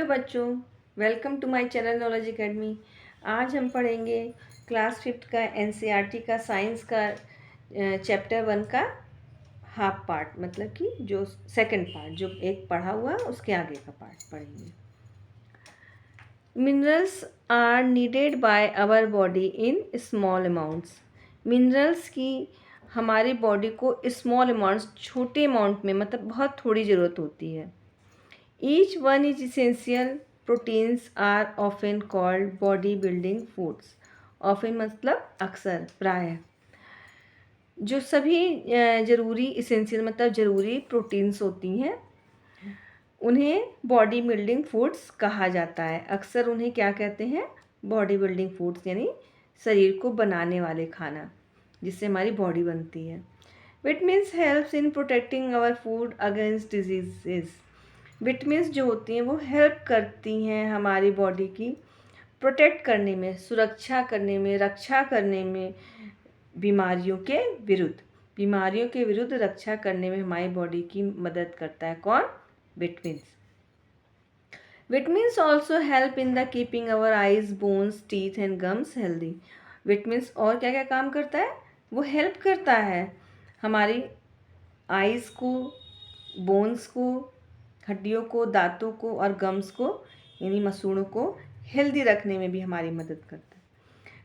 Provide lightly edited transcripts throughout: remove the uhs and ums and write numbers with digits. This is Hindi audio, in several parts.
हेलो बच्चों, welcome to my channel Knowledge Academy. आज हम पढ़ेंगे क्लास 5 का एनसीईआरटी का साइंस का चैप्टर 1 का हाफ पार्ट, मतलब कि जो सेकंड पार्ट, जो एक पढ़ा हुआ उसके आगे का पार्ट पढ़ेंगे। Minerals are needed by our body in small amounts. Minerals की हमारी बॉडी को स्मॉल अमाउंट्स, छोटे अमाउंट में, मतलब बहुत थोड़ी ज़रूरत होती है। Each one is essential. Proteins are often called body building foods. Often मतलब अक्सर, प्रायः। जो सभी ज़रूरी इसेंशियल मतलब ज़रूरी प्रोटीन्स होती हैं उन्हें बॉडी बिल्डिंग फूड्स कहा जाता है। अक्सर उन्हें क्या कहते हैं? बॉडी बिल्डिंग फूड्स, यानी शरीर को बनाने वाले खाना, जिससे हमारी बॉडी बनती है। Vitamins helps in protecting our food against diseases. Vitamins जो होती हैं वो हेल्प करती हैं हमारी बॉडी की प्रोटेक्ट करने में, सुरक्षा करने में, रक्षा करने में, बीमारियों के विरुद्ध रक्षा करने में हमारी बॉडी की मदद करता है। कौन? Vitamins. Vitamins also help in the keeping our eyes, bones, teeth and gums healthy. Vitamins और क्या क्या काम करता है? वो हेल्प करता है हमारी आइज़ को, बोन्स को, हड्डियों को, दांतों को और गम्स को यानी मसूड़ों को हेल्दी रखने में भी हमारी मदद करता है।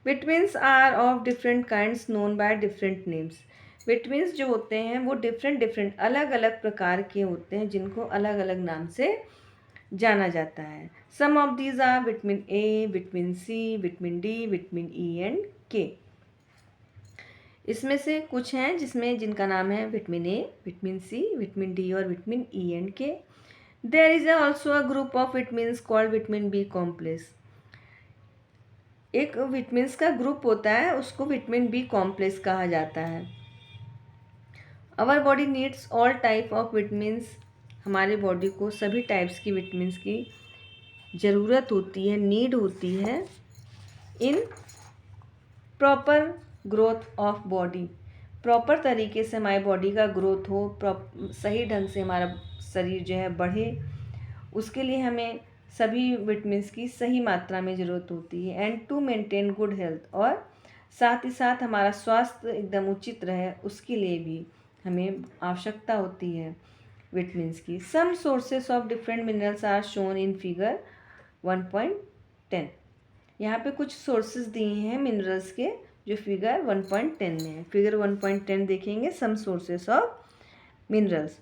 Vitamins are of different kinds known by different names. Vitamins जो होते हैं वो डिफरेंट अलग अलग प्रकार के होते हैं, जिनको अलग अलग नाम से जाना जाता है। Some of these are vitamin A, vitamin C, vitamin D, vitamin E and K. इसमें से कुछ हैं जिनका नाम है vitamin A, vitamin C, vitamin D और vitamin E and K. There is also a group of vitamins called vitamin B complex. एक विटामिन्स का ग्रुप होता है, उसको विटामिन बी कॉम्प्लेक्स कहा जाता है। Our body needs all type of vitamins. हमारे बॉडी को सभी टाइप्स की विटामिन्स की ज़रूरत होती है, नीड होती है in proper growth of body. Proper तरीके से हमारी बॉडी का ग्रोथ हो, सही ढंग से हमारा शरीर जो है बढ़े, उसके लिए हमें सभी विटामिन्स की सही मात्रा में ज़रूरत होती है। And to maintain good health, और साथ ही साथ हमारा स्वास्थ्य एकदम उचित रहे, उसके लिए भी हमें आवश्यकता होती है विटामिन्स की। Some sources of different minerals are shown in figure 1.10। यहाँ पे कुछ सोर्सेस दिए हैं मिनरल्स के जो फिगर 1.10 में है। फिगर 1.10 देखेंगे, सम सोर्सेस ऑफ मिनरल्स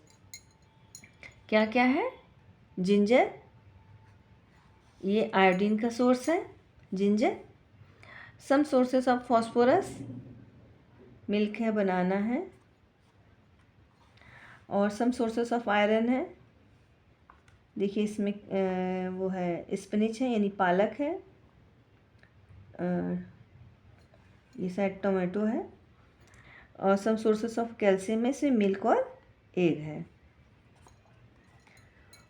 क्या क्या है? जिंजर, ये आयोडीन का सोर्स है ginger. Some sources of phosphorus, milk है, बनाना है। और सम सोर्सेस ऑफ आयरन है, देखिए इसमें वो है स्पिनिच है यानी पालक है, ये शायद टोमेटो है। और सम सोर्सेस ऑफ कैल्शियम में से मिल्क और एग है।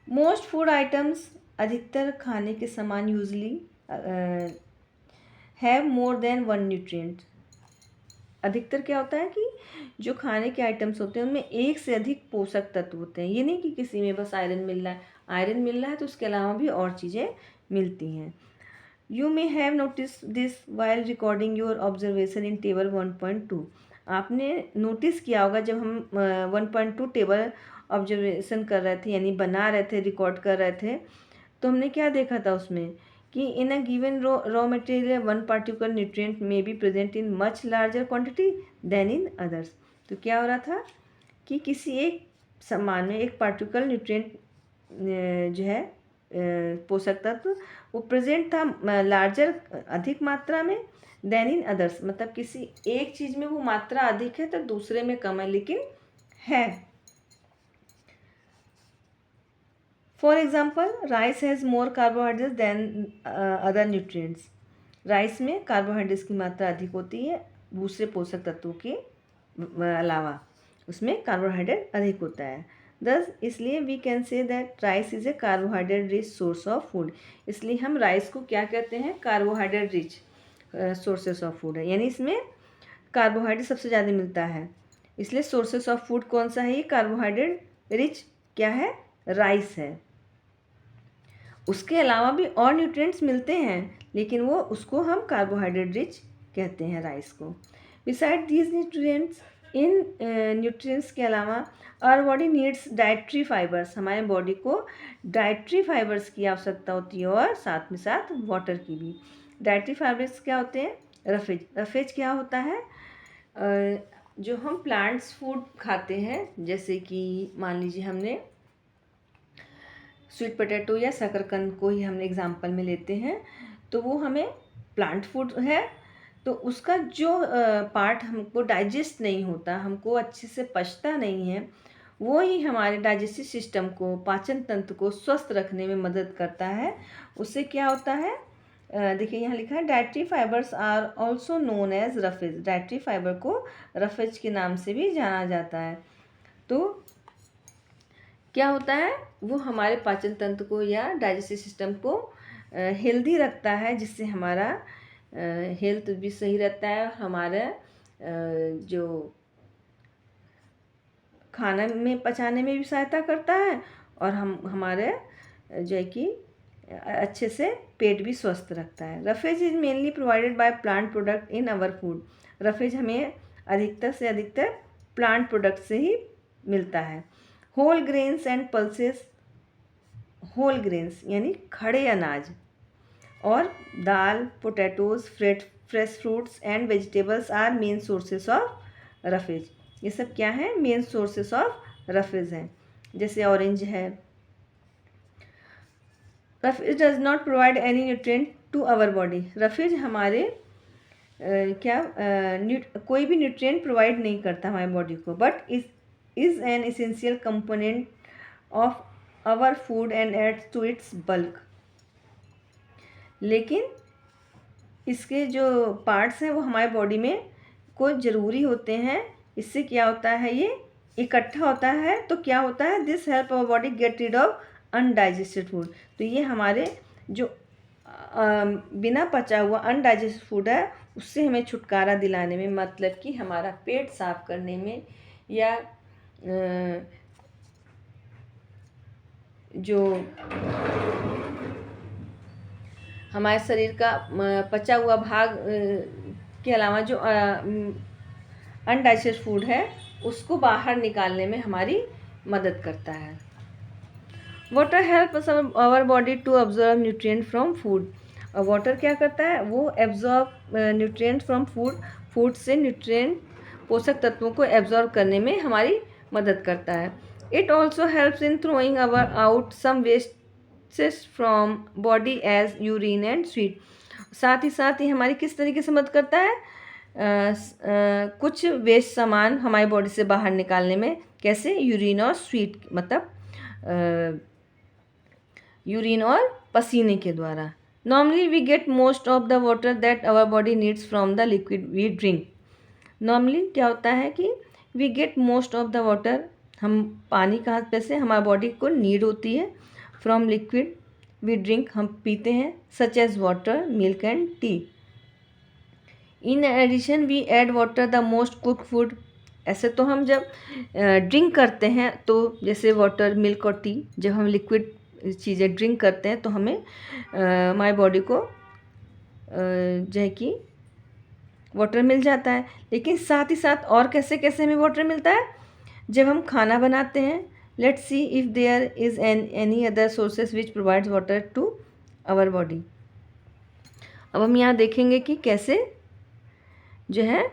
मोस्ट फूड आइटम्स, अधिकतर खाने के सामान usually have more than one nutrient. अधिकतर क्या होता है कि जो खाने के आइटम्स होते हैं उनमें एक से अधिक पोषक तत्व होते हैं। ये नहीं कि किसी में बस आयरन मिल रहा है तो उसके अलावा भी और चीज़ें मिलती हैं। You may have notice this while recording your observation in table 1.2। आपने नोटिस किया होगा जब हम 1.2 टेबल ऑब्जर्वेशन कर रहे थे, यानी बना रहे थे, रिकॉर्ड कर रहे थे, तो हमने क्या देखा था उसमें कि in a given raw material one particular nutrient may be present in much larger quantity than in others. तो क्या हो रहा था कि किसी एक सामान में एक पार्टिकुलर न्यूट्रिएंट जो है पोषक तत्व वो प्रेजेंट था लार्जर, अधिक मात्रा में, देन इन अदर्स, मतलब किसी एक चीज़ में वो मात्रा अधिक है तो दूसरे में कम है, लेकिन है। For example, rice has more carbohydrates than other nutrients. Rice में कार्बोहाइड्रेट्स की मात्रा अधिक होती है दूसरे पोषक तत्वों के अलावा, उसमें कार्बोहाइड्रेट अधिक होता है। दस इसलिए we can say that rice is a carbohydrate rich source of food. इसलिए हम राइस को क्या कहते हैं? Carbohydrate rich sources of food है, यानी इसमें कार्बोहाइड्रेट सबसे ज़्यादा मिलता है। इसलिए सोर्सेस ऑफ फूड कौन सा है? ये कार्बोहाइड्रेट रिच क्या है? राइस है। उसके अलावा भी और न्यूट्रिएंट्स मिलते हैं, लेकिन वो उसको हम कार्बोहाइड्रेट रिच कहते हैं राइस को। बिसाइड दीज न्यूट्रिएंट्स, इन न्यूट्रिएंट्स के अलावा our body needs dietary fibres, हमारे बॉडी को डाइट्री फाइबर्स की आवश्यकता होती है और साथ में साथ वाटर की भी। डाइट्री फाइबर्स क्या होते हैं? रफेज। रफेज क्या होता है? जो हम प्लांट्स फूड खाते हैं, जैसे कि मान लीजिए हमने स्वीट पोटैटो या शकरकंद को ही हमने एग्जांपल में लेते हैं, तो वो हमें प्लांट फूड है, तो उसका जो पार्ट हमको डाइजेस्ट नहीं होता, हमको अच्छे से पचता नहीं है, वो ही हमारे डाइजेस्टिव सिस्टम को, पाचन तंत्र को स्वस्थ रखने में मदद करता है। उससे क्या होता है? देखिए यहाँ लिखा है dietary fibres are also known as roughage. Dietary fibre को रफेज के नाम से भी जाना जाता है। तो क्या होता है? वो हमारे पाचन तंत्र को या डाइजेस्टिव सिस्टम को हेल्दी रखता है, जिससे हमारा हेल्थ भी सही रहता है, हमारा जो खाना में पचाने में भी सहायता करता है, और हमारे जो है कि अच्छे से पेट भी स्वस्थ रखता है। Roughage is mainly provided by plant product in our food. Roughage हमें अधिकतर से अधिकतर प्लांट प्रोडक्ट से ही मिलता है। Whole grains and pulses, whole grains यानी खड़े अनाज, और दाल, potatoes, fresh fruits and vegetables are main sources of roughage. ये सब क्या है? मेन सोर्सेस ऑफ रफेज हैं। जैसे ऑरेंज है। Roughage does not provide any nutrient to our body. Roughage हमारे कोई भी न्यूट्रिएंट प्रोवाइड नहीं करता हमारे बॉडी को, but is an essential component of our food and adds to its bulk। लेकिन इसके जो पार्ट्स हैं वो हमारे बॉडी में को ज़रूरी होते हैं। इससे क्या होता है? ये इकट्ठा होता है, तो क्या होता है? This help our body get rid of undigested food. तो ये हमारे जो बिना पचा हुआ अनडाइजेस्टेड फूड है, उससे हमें छुटकारा दिलाने में, मतलब कि हमारा पेट साफ करने में, या जो हमारे शरीर का पचा हुआ भाग के अलावा जो अनडाइजेस्टेड फूड है, उसको बाहर निकालने में हमारी मदद करता है। Water helps our body to absorb nutrient from food. और वाटर क्या करता है? वो absorb nutrient from food, food से न्यूट्रिएंट, पोषक तत्वों को एब्जॉर्ब करने में हमारी मदद करता है। It also helps in throwing our out some wastage from body as urine and sweat. साथ ही हमारी किस तरीके से मदद करता है? कुछ वेस्ट सामान हमारी बॉडी से बाहर निकालने में। कैसे? यूरिन और स्वीट, मतलब यूरिन और पसीने के द्वारा। Normally we get most of the water that our body needs from the liquid we drink. Normally क्या होता है कि we get most of the water, हम पानी कहाँ पे से हमारी बॉडी को नीड होती है, फ्रॉम लिक्विड वी ड्रिंक, हम पीते हैं, such as water, milk and tea. In addition we add water the most cook food. ऐसे तो हम जब ड्रिंक करते हैं, तो जैसे वाटर, मिल्क और टी, जब हम लिक्विड चीज़ें ड्रिंक करते हैं तो हमें हमारी बॉडी को जो है कि वाटर मिल जाता है। लेकिन साथ ही साथ और कैसे कैसे हमें वाटर मिलता है? जब हम खाना बनाते हैं। Let's see if there is any other sources which provides water to our body. अब हम यहाँ देखेंगे कि कैसे जो है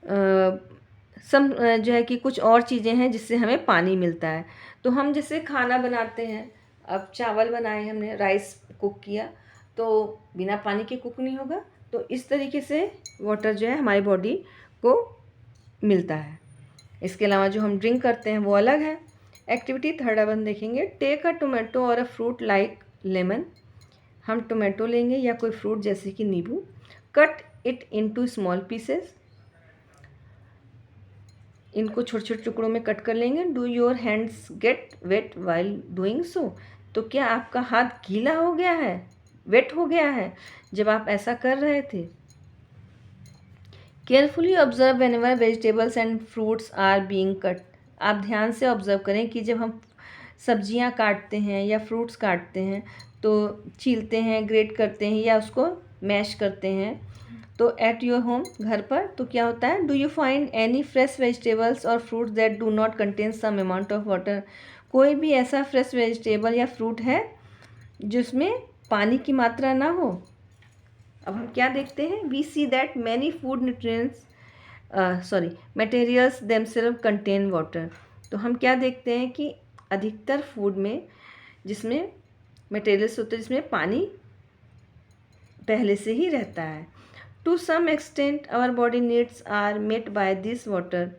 जो है कि कुछ और चीज़ें हैं जिससे हमें पानी मिलता है। तो हम जैसे खाना बनाते हैं, अब चावल बनाए हमने, राइस कुक किया, तो बिना पानी के कुक नहीं होगा। तो इस तरीके से वाटर जो है हमारी बॉडी को मिलता है। इसके अलावा जो हम ड्रिंक करते हैं वो अलग है। एक्टिविटी थर्ड अपन देखेंगे। टेक अ टोमेटो और अ फ्रूट लाइक लेमन। हम टोमेटो लेंगे या कोई फ्रूट जैसे कि नींबू, cut it into small pieces, इनको छोटे छोटे टुकड़ों में कट कर लेंगे। Do your hands get wet while doing so. तो क्या आपका हाथ गीला हो गया है, वेट हो गया है जब आप ऐसा कर रहे थे? Carefully observe whenever vegetables and fruits are being cut. आप ध्यान से ऑब्जर्व करें कि जब हम सब्जियां काटते हैं या फ्रूट्स काटते हैं तो छीलते हैं, ग्रेट करते हैं या उसको मैश करते हैं। तो एट योर होम, घर पर, तो क्या होता है, do you find any fresh vegetables और fruits that do not contain some amount of water. कोई भी ऐसा फ्रेश वेजिटेबल या फ्रूट है जिसमें पानी की मात्रा ना हो। अब हम क्या देखते हैं, we see that many food nutrients materials themselves contain water. तो हम क्या देखते हैं कि अधिकतर फूड में जिसमें मटेरियल्स होते हैं जिसमें पानी पहले से ही रहता है। To some extent our body needs are met by this water.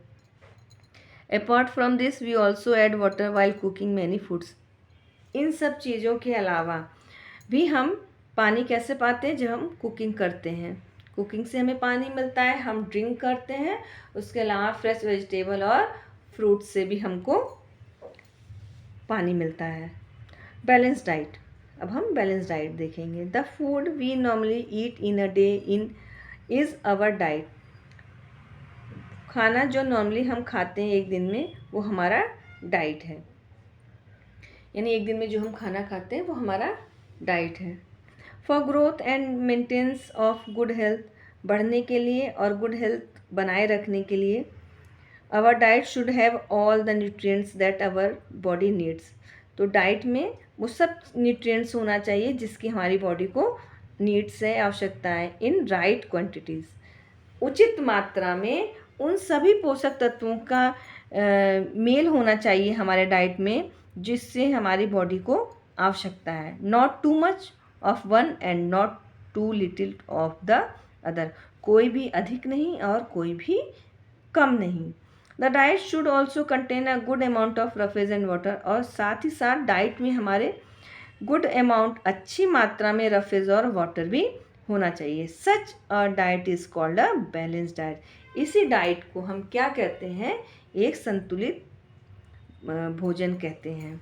Apart from this we also add water while cooking many foods. इन सब चीज़ों के अलावा भी हम पानी कैसे पाते हैं, जब हम कुकिंग करते हैं, कुकिंग से हमें पानी मिलता है, हम ड्रिंक करते हैं। उसके अलावा फ्रेश वेजिटेबल और फ्रूट से भी हमको पानी मिलता है। बैलेंस डाइट, अब हम बैलेंस डाइट देखेंगे। The food we normally eat in a day is our diet. खाना जो नॉर्मली हम खाते हैं एक दिन में वो हमारा डाइट है, यानी एक दिन में जो हम खाना खाते हैं वो हमारा डाइट है। For growth and maintenance of good health, बढ़ने के लिए और गुड हेल्थ बनाए रखने के लिए our diet should have all the nutrients that our body needs. तो डाइट में वो सब न्यूट्रिएंट्स होना चाहिए जिसकी हमारी बॉडी को नीड्स है, आवश्यकता है, इन राइट क्वांटिटीज़, उचित मात्रा में। उन सभी पोषक तत्वों का मेल होना चाहिए हमारे डाइट में जिससे हमारी बॉडी को आवश्यकता है। Not too much of one and not too little of the other. कोई भी अधिक नहीं और कोई भी कम नहीं। The diet should also contain a good amount of roughage and water. और साथ ही साथ डाइट में हमारे गुड अमाउंट, अच्छी मात्रा में रफेज और वाटर भी होना चाहिए। Such a diet is called a balance diet. इसी डाइट को हम क्या कहते हैं, एक संतुलित भोजन कहते हैं।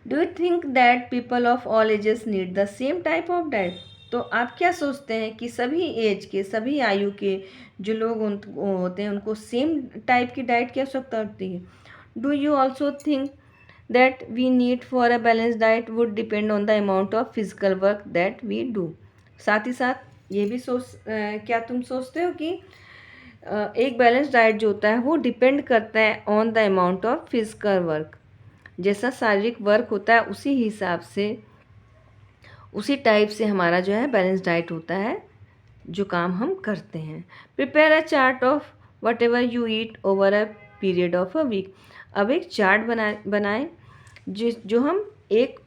Do you think that people of all ages need the same type of diet. तो आप क्या सोचते हैं कि सभी एज के, सभी आयु के जो लोग होते हैं उनको सेम टाइप की डाइट की आवश्यकता होती है। Do you also think that we need for a balance diet would depend on the amount of physical work that we do. साथ ही साथ ये भी क्या तुम सोचते हो कि एक बैलेंस डाइट जो होता है वो डिपेंड करता है on the amount of physical work. जैसा शारीरिक वर्क होता है उसी हिसाब से, उसी टाइप से हमारा जो है बैलेंस डाइट होता है जो काम हम करते हैं। Prepare a chart of whatever you eat over a period of a week. अब एक चार्ट बनाएं जो हम एक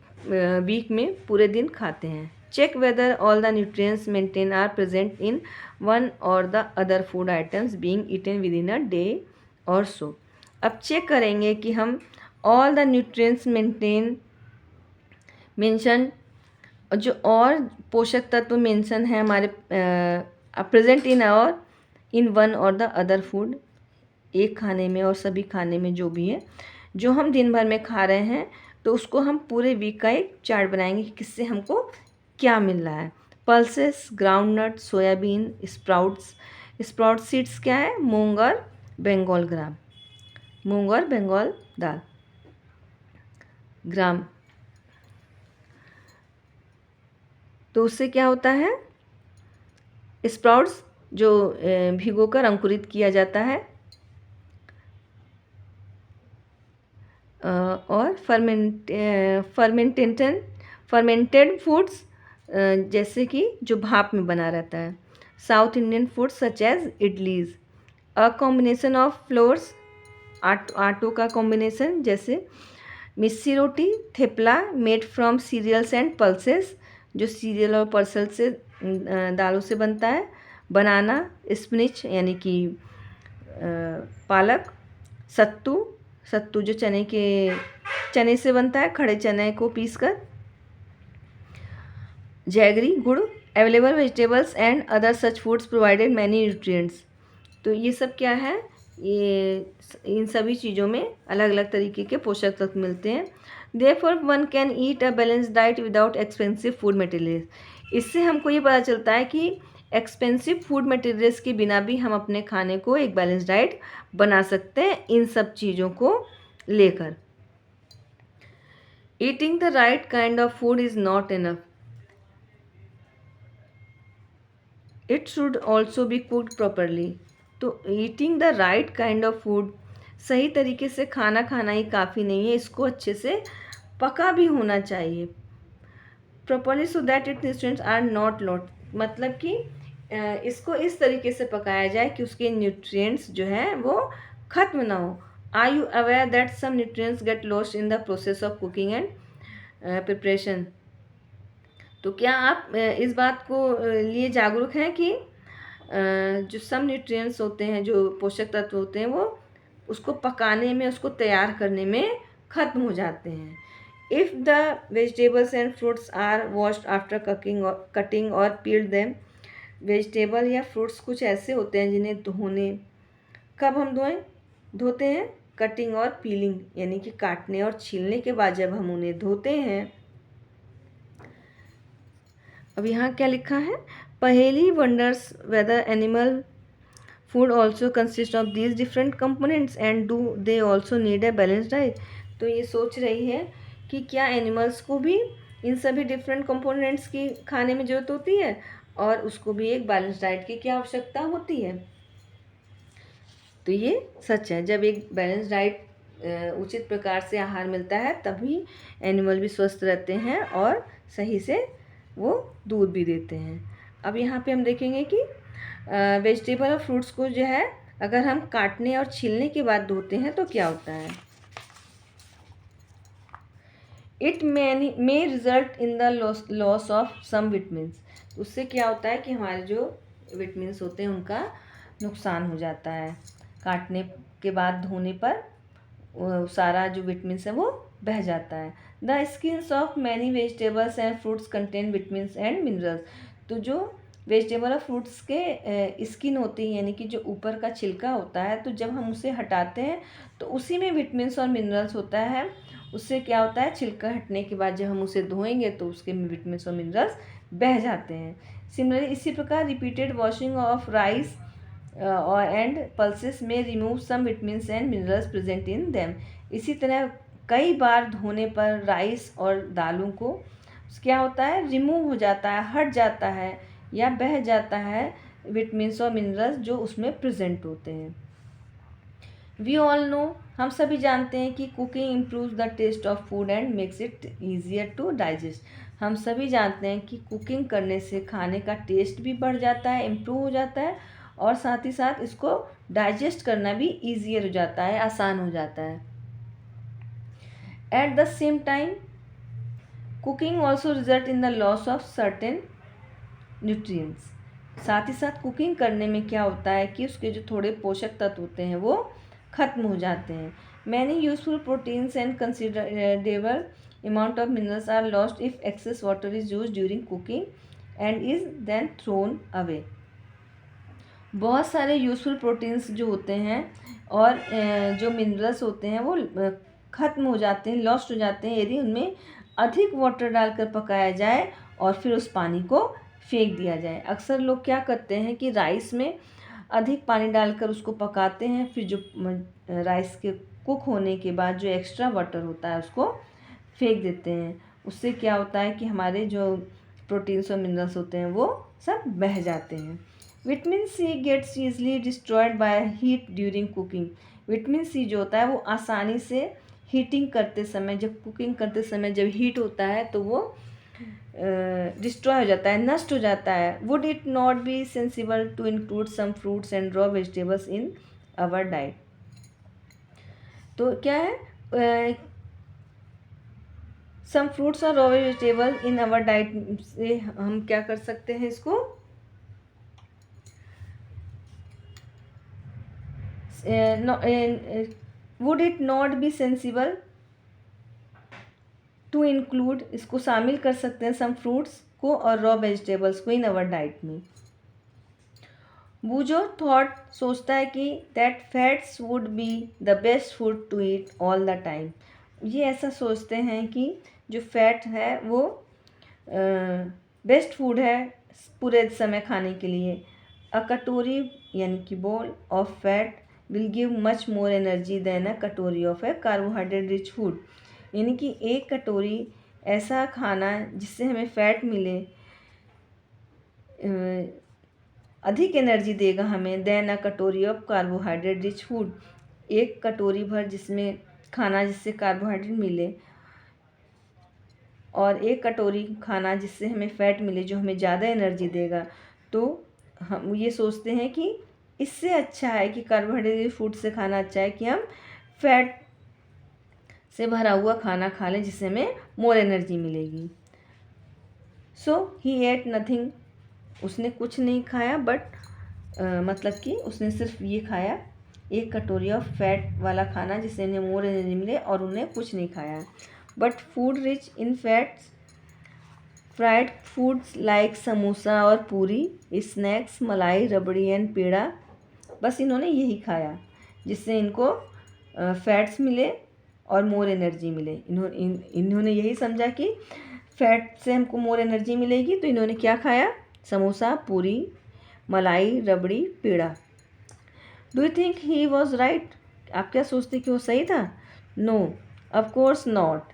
वीक में पूरे दिन खाते हैं। Check whether all the nutrients maintain are present in one or the other food items being eaten within a day or so. अब चेक करेंगे कि हम ऑल द न्यूट्रिएंट्स मेंशन जो और पोषक तत्व मेंशन है हमारे present in one or the other food, एक खाने में और सभी खाने में जो भी है जो हम दिन भर में खा रहे हैं, तो उसको हम पूरे वीक का एक चार्ट बनाएंगे कि किससे हमको क्या मिल रहा है। Pulses, groundnut, soybean, sprout seeds क्या है, मूंग और बंगाल दाल ग्राम। तो उससे क्या होता है, स्प्राउट्स जो भिगोकर अंकुरित किया जाता है और फर्मेंटेड फूड्स जैसे कि जो भाप में बना रहता है। South Indian foods such as idlis, a combination of flours, आटों का कॉम्बिनेशन, जैसे missi roti, thepla made from cereals and pulses, जो सीरियल और पल्सेस से दालों से बनता है। बनाना, स्पिनच यानी कि पालक, सत्तू जो चने से बनता है, खड़े चने को पीसकर। जैगरी, गुड़। Available vegetables and other such foods provided many nutrients. तो ये सब क्या है, ये इन सभी चीज़ों में अलग अलग तरीके के पोषक तत्व मिलते हैं। Therefore one can eat a balance diet without expensive food materials. इससे हमको ये पता चलता है कि एक्सपेंसिव फूड मटेरियल्स के बिना भी हम अपने खाने को एक बैलेंस डाइट बना सकते हैं इन सब चीज़ों को लेकर। Eating the right kind of food is not enough, it should also be cooked properly. तो eating the right kind of food, सही तरीके से खाना खाना ही काफ़ी नहीं है, इसको अच्छे से पका भी होना चाहिए properly, so that it nutrients are not lost, मतलब कि इसको इस तरीके से पकाया जाए कि उसके न्यूट्रिएंट्स जो हैं वो ख़त्म ना हो। Are you aware that some nutrients get lost in the process of cooking and preparation? तो क्या आप इस बात को लिए जागरूक हैं कि जो सम न्यूट्रिएंट्स होते हैं, जो पोषक तत्व होते हैं, वो उसको पकाने में, उसको तैयार करने में ख़त्म हो जाते हैं। If the vegetables and fruits are washed after cutting और पील्ड देम, वेजिटेबल या फ्रूट्स कुछ ऐसे होते हैं जिन्हें धोने, कब हम धोते हैं? कटिंग और पीलिंग, यानी कि काटने और छीलने के बाद जब हम उन्हें धोते हैं। अब यहाँ क्या लिखा है? Paheli wonders whether animal food also consist of these different components and do they also need a balance diet. तो ये सोच रही है कि क्या एनिमल्स को भी इन सभी डिफरेंट कंपोनेंट्स की खाने में ज़रूरत होती है और उसको भी एक बैलेंस डाइट की क्या आवश्यकता होती है। तो ये सच है, जब एक बैलेंस डाइट उचित प्रकार से आहार मिलता है तभी एनिमल भी स्वस्थ रहते हैं और सही से वो दूध भी देते हैं। अब यहाँ पे हम देखेंगे कि वेजिटेबल और फ्रूट्स को जो है अगर हम काटने और छीलने के बाद धोते हैं तो क्या होता है? It may result in the loss of some vitamins. उससे क्या होता है कि हमारे जो विटामिन्स होते हैं उनका नुकसान हो जाता है। काटने के बाद धोने पर सारा जो विटामिन्स है वो बह जाता है। The skins of many vegetables and fruits contain vitamins and minerals. तो जो वेजिटेबल और फ्रूट्स के स्किन होती है, यानी कि जो ऊपर का छिलका होता है, तो जब हम उसे हटाते हैं तो उसी में विटामिन्स और मिनरल्स होता है। उससे क्या होता है, छिलका हटने के बाद जब हम उसे धोएंगे तो उसके विटामिन्स और मिनरल्स बह जाते हैं। सिमिलरली इसी प्रकार repeated washing of rice and pulses may remove some vitamins and minerals present in them. इसी तरह कई बार धोने पर राइस और दालों को क्या होता है, रिमूव हो जाता है, हट जाता है या बह जाता है विटामिन्स और मिनरल्स जो उसमें प्रेजेंट होते हैं। वी ऑल नो, हम सभी जानते हैं कि cooking improves the taste of food and makes it easier to digest. हम सभी जानते हैं कि कुकिंग करने से खाने का टेस्ट भी बढ़ जाता है, इम्प्रूव हो जाता है और साथ ही साथ इसको डाइजेस्ट करना भी ईजियर हो जाता है, आसान हो जाता है। At the same time cooking also result in the loss of certain nutrients. साथ ही साथ कुकिंग करने में क्या होता है कि उसके जो थोड़े पोषक तत्व होते हैं वो ख़त्म हो जाते हैं। Many useful proteins and considerable amount of minerals are lost if excess water is use during cooking and is then thrown away. बहुत सारे यूजफुल प्रोटीन्स जो होते हैं और जो मिनरल्स होते हैं वो ख़त्म हो जाते हैं, लॉस्ट हो जाते हैं यदि उनमें अधिक वाटर डालकर पकाया जाए और फिर उस पानी को फेंक दिया जाए। अक्सर लोग क्या करते हैं कि राइस में अधिक पानी डालकर उसको पकाते हैं, फिर जो राइस के कुक होने के बाद जो एक्स्ट्रा वाटर होता है उसको फेंक देते हैं। उससे क्या होता है कि हमारे जो प्रोटीन्स और मिनरल्स होते हैं वो सब बह जाते हैं। Vitamin C gets easily destroyed by heat during cooking. Vitamin C जो होता है वो आसानी से हीटिंग करते समय, जब कुकिंग करते समय जब हीट होता है तो वो डिस्ट्रॉय हो जाता है, नष्ट हो जाता है। Would it not be sensible to include some fruits and raw vegetables in our diet? तो क्या है, सम फ्रूट्स और raw vegetable in our diet से हम क्या कर सकते हैं, इसको would it not be sensible to include, इसको शामिल कर सकते हैं सम फ्रूट्स को और रॉ वेजिटेबल्स को इन आवर डाइट में। बूजो थॉट सोचता है कि that fats would be the best food to eat all the time. ये ऐसा सोचते हैं कि जो फैट है वो बेस्ट फूड है पूरे समय खाने के लिए। अ कटोरी यानी कि bowl of fat will give much more energy than a कटोरी of a carbohydrate rich food. यानी कि एक कटोरी ऐसा खाना जिससे हमें फैट मिले अधिक एनर्जी देगा हमें देन अ कटोरी ऑफ कार्बोहाइड्रेट रिच फूड। एक कटोरी भर जिसमें खाना जिससे कार्बोहाइड्रेट मिले और एक कटोरी खाना जिससे हमें फ़ैट मिले जो हमें ज़्यादा एनर्जी देगा, तो हम ये सोचते हैं कि इससे अच्छा है कि कार्बोहाइड्रेट फूड से खाना अच्छा है कि हम फैट से भरा हुआ खाना खा लें जिससे हमें मोर एनर्जी मिलेगी। सो ही एट नथिंग, उसने कुछ नहीं खाया बट मतलब कि उसने सिर्फ ये खाया एक कटोरी ऑफ फैट वाला खाना जिससे उन्हें मोर एनर्जी मिले और उन्हें कुछ नहीं खाया। But food rich in fats, fried foods like samosa और पूरी, स्नैक्स मलाई रबड़ी एंड पेड़ा, बस इन्होंने यही खाया जिससे इनको फैट्स मिले और मोर एनर्जी मिले। इन्होंने यही समझा कि फैट से हमको मोर एनर्जी मिलेगी, तो इन्होंने क्या खाया? Samosa puri malai rabri peda. Do you think he was right? आप क्या सोचते कि वो सही था? No, of course not.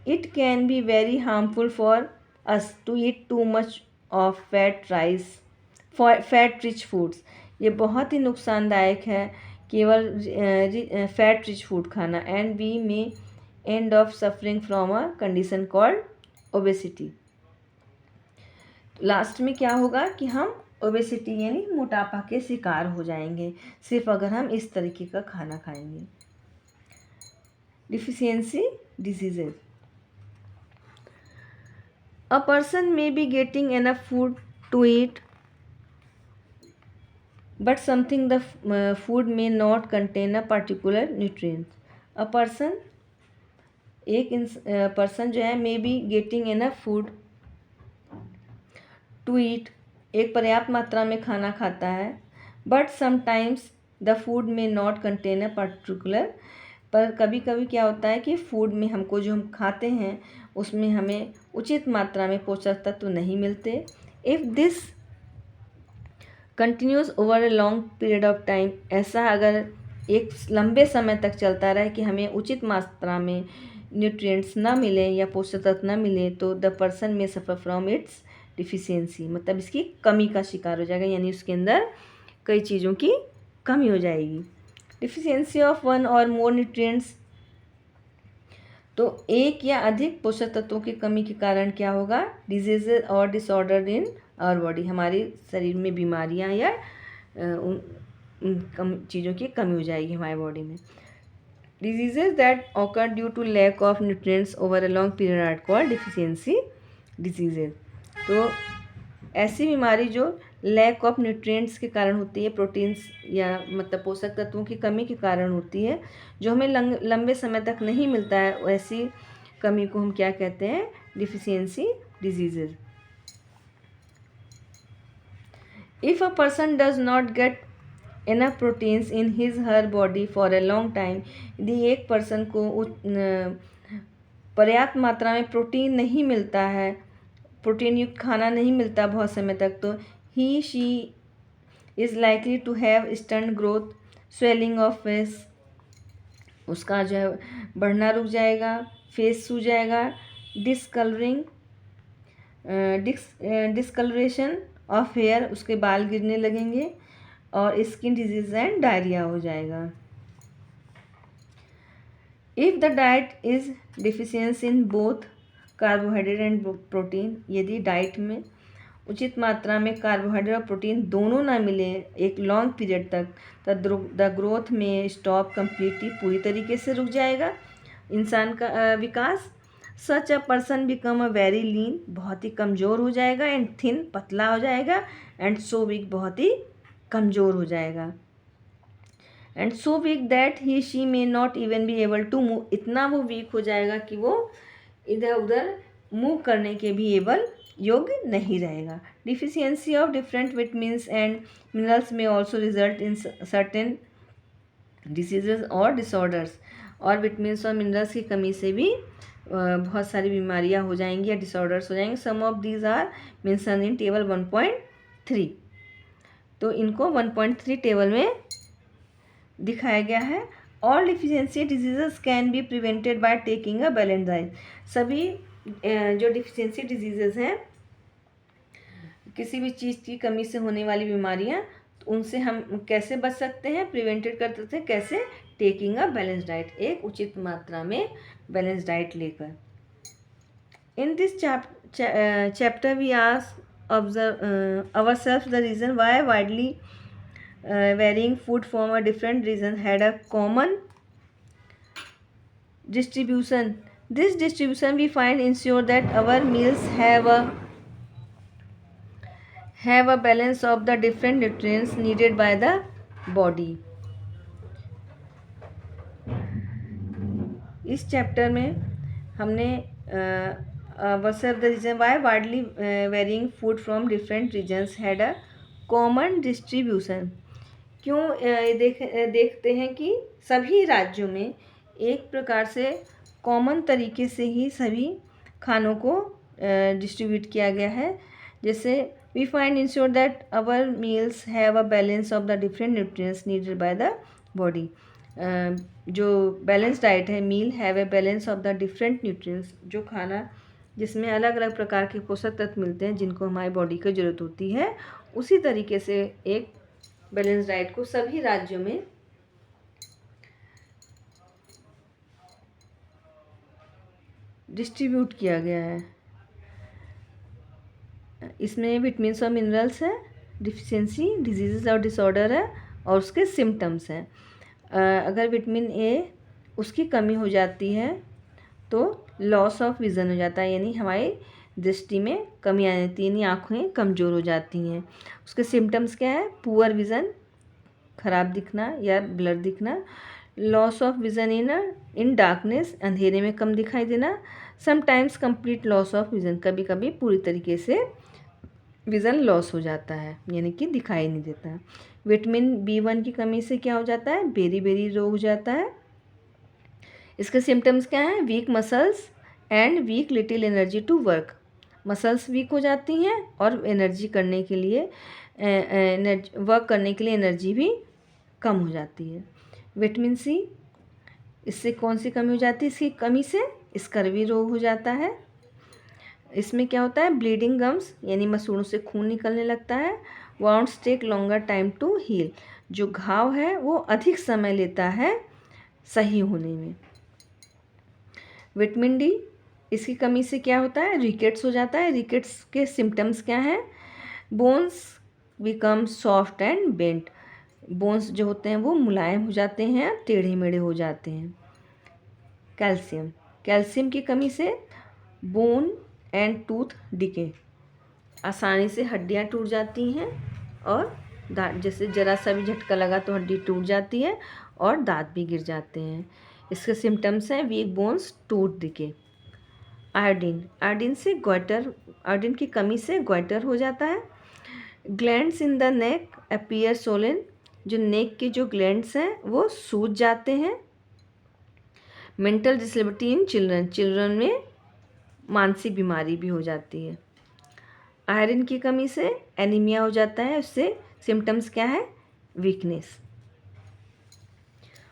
It can be very harmful for us to eat too much of fat rich foods. ये बहुत ही नुकसानदायक है केवल फैट रिच फूड खाना, and we may end of suffering from a condition called obesity. Last में क्या होगा कि हम ओबेसिटी यानी मोटापा के शिकार हो जाएंगे सिर्फ अगर हम इस तरीके का खाना खाएंगे। Deficiency diseases, a person may be getting enough food to eat but something the food may not contain a particular nutrients. A person, एक पर्सन जो है may be getting enough food to eat, एक पर्याप्त मात्रा में खाना खाता है, but sometimes the food may not contain a particular, पर कभी कभी क्या होता है कि फूड में हमको जो हम खाते हैं उसमें हमें उचित मात्रा में पोषक तत्व नहीं मिलते। If this continues over a long period of time, ऐसा अगर एक लंबे समय तक चलता रहे कि हमें उचित मात्रा में न्यूट्रिएंट्स ना मिले या पोषक तत्व ना मिले, तो द पर्सन में सफ़र फ्रॉम इट्स डिफिशियंसी, मतलब इसकी कमी का शिकार हो जाएगा, यानी उसके अंदर कई चीज़ों की कमी हो जाएगी। डिफिशियंसी ऑफ वन और मोर न्यूट्रिएंट्स, तो एक या अधिक पोषक तत्वों की कमी के कारण क्या होगा? डिजीजेज और डिसऑर्डर इन आवर बॉडी, हमारे शरीर में बीमारियां या उन चीज़ों की कमी हो जाएगी हमारे बॉडी में। Diseases that occur due to lack of nutrients over a long period are called deficiency diseases. तो ऐसी बीमारी जो लैक ऑफ न्यूट्रिएंट्स के कारण होती है, प्रोटीन्स या मतलब पोषक तत्वों की कमी के कारण होती है, जो हमें लंबे समय तक नहीं मिलता है, वैसी कमी को हम क्या कहते हैं? Deficiency diseases. If a person does not get enough proteins in his her body for a long time, यदि एक पर्सन को पर्याप्त मात्रा में प्रोटीन नहीं मिलता है, प्रोटीन युक्त खाना नहीं मिलता बहुत समय तक, तो he she is likely to have stunt growth, swelling of face, उसका जो है बढ़ना रुक जाएगा, फेस सूज जाएगा, डिस्कलरेशन ऑफ हेयर, उसके बाल गिरने लगेंगे, और स्किन डिजीज एंड डायरिया हो जाएगा। If the diet is deficiency in both carbohydrate and protein, यदि डाइट में उचित मात्रा में कार्बोहाइड्रेट और प्रोटीन दोनों ना मिले एक लॉन्ग पीरियड तक, तो the growth may stop completely, पूरी तरीके से रुक जाएगा इंसान का विकास। Such a person become a very lean, बहुत ही कमज़ोर हो जाएगा, एंड थिन, पतला हो जाएगा, एंड सो वीक, बहुत ही कमज़ोर हो जाएगा, and so weak that he she may not even be able to move, इतना वो वीक हो जाएगा कि वो इधर उधर मूव करने के भी एबल योग्य नहीं रहेगा। Deficiency of different vitamins and minerals may also result in certain diseases or disorders, और विटामिन्स और मिनरल्स की कमी से भी बहुत सारी बीमारियां हो जाएंगी या डिसऑर्डर्स हो जाएंगे। Some of these are mention in table 1.3, तो इनको 1.3 टेबल में दिखाया गया है। All deficiency diseases can be prevented by taking a balance diet. सभी जो डिफिशियंसी डिजीजेस हैं, किसी भी चीज़ की कमी से होने वाली बीमारियां, तो उनसे हम कैसे बच सकते हैं, प्रिवेंटेड कर सकते हैं कैसे? टेकिंग अ बैलेंस डाइट, एक उचित मात्रा में बैलेंस डाइट लेकर। In this chapter we ask ourselves the reason why widely varying food from a different region had a common distribution. This distribution we find ensure that our meals have a balance of the different nutrients needed by the body. इस चैप्टर में हमने what's the reason why widely varying food from different regions had a common distribution. क्यों देखते हैं कि सभी राज्यों में एक प्रकार से कॉमन तरीके से ही सभी खानों को डिस्ट्रीब्यूट किया गया है। जैसे we find ensure that our meals have a balance of the different nutrients needed by the body. जो बैलेंस डाइट है, meal have a balance of the different nutrients, जो खाना जिसमें अलग अलग प्रकार के पोषक तत्व मिलते हैं जिनको हमारी बॉडी की ज़रूरत होती है, उसी तरीके से एक बैलेंस डाइट को सभी राज्यों में डिस्ट्रीब्यूट किया गया है। इसमें विटामिन्स और मिनरल्स है, डिफिशियंसी डिजीज़ और डिसऑर्डर है, और उसके सिम्टम्स हैं। अगर विटामिन ए उसकी कमी हो जाती है तो लॉस ऑफ विज़न हो जाता है, यानी हमारी दृष्टि में कमी आ जाती है, यानी आँखें कमज़ोर हो जाती हैं। उसके सिम्टम्स क्या है? पुअर विज़न, ख़राब दिखना या ब्लर दिखना, loss of vision in darkness, अंधेरे में कम दिखाई देना, sometimes complete loss of vision, कभी कभी पूरी तरीके से विज़न लॉस हो जाता है, यानी कि दिखाई नहीं देता। विटामिन B1 की कमी से क्या हो जाता है? बेरी बेरी रोग हो जाता है। इसके सिम्टम्स क्या हैं? Weak muscles and weak little energy to work, muscles weak हो जाती हैं और एनर्जी करने के लिए वर्क करने के लिए एनर्जी भी कम हो जाती है। विटामिन C, इससे कौन सी कमी हो जाती है? इसकी कमी से स्कर्वी रोग हो जाता है। इसमें क्या होता है? ब्लीडिंग गम्स, यानी मसूड़ों से खून निकलने लगता है। Wounds take longer time to heal, जो घाव है वो अधिक समय लेता है सही होने में। विटामिन D, इसकी कमी से क्या होता है? रिकेट्स हो जाता है। रिकेट्स के सिम्टम्स क्या हैं? Bones become soft and bent, bones जो होते हैं वो मुलायम हो जाते हैं, टेढ़े मेढ़े हो जाते हैं। कैल्शियम, कैल्शियम की कमी से बोन एंड टूथ डिके, आसानी से हड्डियाँ टूट जाती हैं और दांत, जैसे ज़रा सा भी झटका लगा तो हड्डी टूट जाती है और दांत भी गिर जाते हैं। इसके सिम्टम्स हैं weak bones, tooth decay. Iodine, iodine से गोइटर, आयोडीन की कमी से गोइटर हो जाता है। Glands in the neck appear swollen, जो नेक के जो ग्लैंड्स हैं वो सूज जाते हैं। Mental disability in children, children में मानसिक बीमारी भी हो जाती है। आयरन की कमी से एनीमिया हो जाता है, उससे सिम्टम्स क्या है? वीकनेस।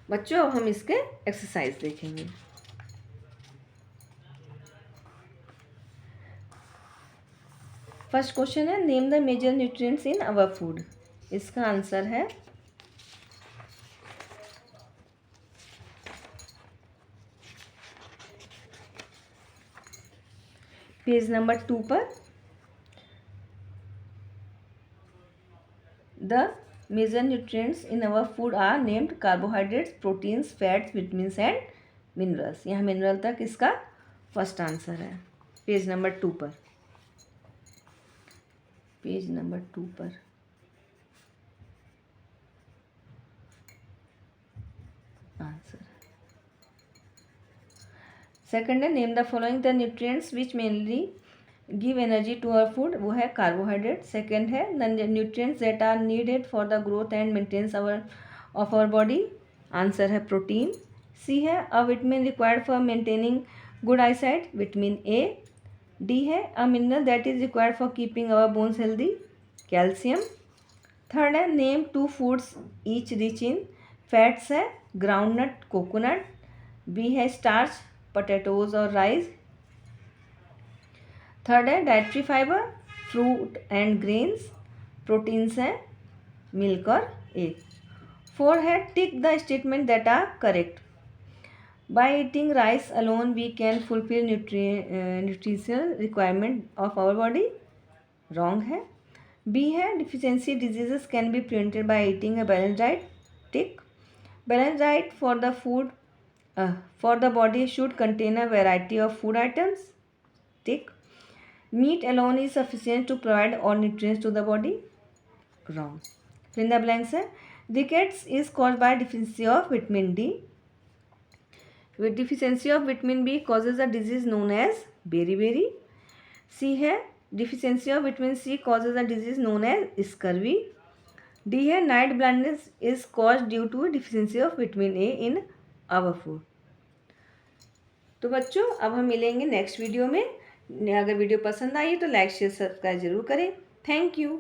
बच्चों अब हम इसके एक्सरसाइज देखेंगे। फर्स्ट क्वेश्चन है name the major nutrients in our food. इसका आंसर है पेज नंबर 2 पर। The major nutrients in our food are named carbohydrates, proteins, fats, vitamins and minerals. यहाँ मिनरल तक इसका फर्स्ट आंसर है, पेज नंबर 2 पर। पेज नंबर 2 पर आंसर। सेकंड है name the following the nutrients which mainly give energy to our food, वो है कार्बोहाइड्रेट। सेकंड है the nutrients that are needed for the growth and maintenance of our body, answer है प्रोटीन। सी है a vitamin required for maintaining good eyesight, vitamin A. D है a mineral that is required for keeping our bones healthy, calcium. Third है name 2 foods each rich in fats है ग्राउंडनट कोकोनट, बी है स्टार्च पोटैटोज और राइस, थर्ड है dietary fibre fruit and grains, proteins हैं मिल्क और एग, फोर है tick the statement that are correct, by eating rice alone we can fulfil nutritional requirement of our body, wrong है, बी है deficiency diseases can be prevented by eating a balance diet, tick, balance diet for the food for the body should contain a variety of food items, tick, meat alone is sufficient to provide all nutrients to the body, wrong, fill in the blanks है rickets is caused by deficiency of vitamin D, with deficiency of vitamin B causes a disease known as beriberi, C है deficiency of vitamin C causes a disease known as scurvy, D है night blindness is caused due to deficiency of vitamin A in our food। तो बच्चों अब हम मिलेंगे नेक्स्ट वीडियो में। अगर वीडियो पसंद आई तो लाइक शेयर सब्सक्राइब जरूर करें। Thank you.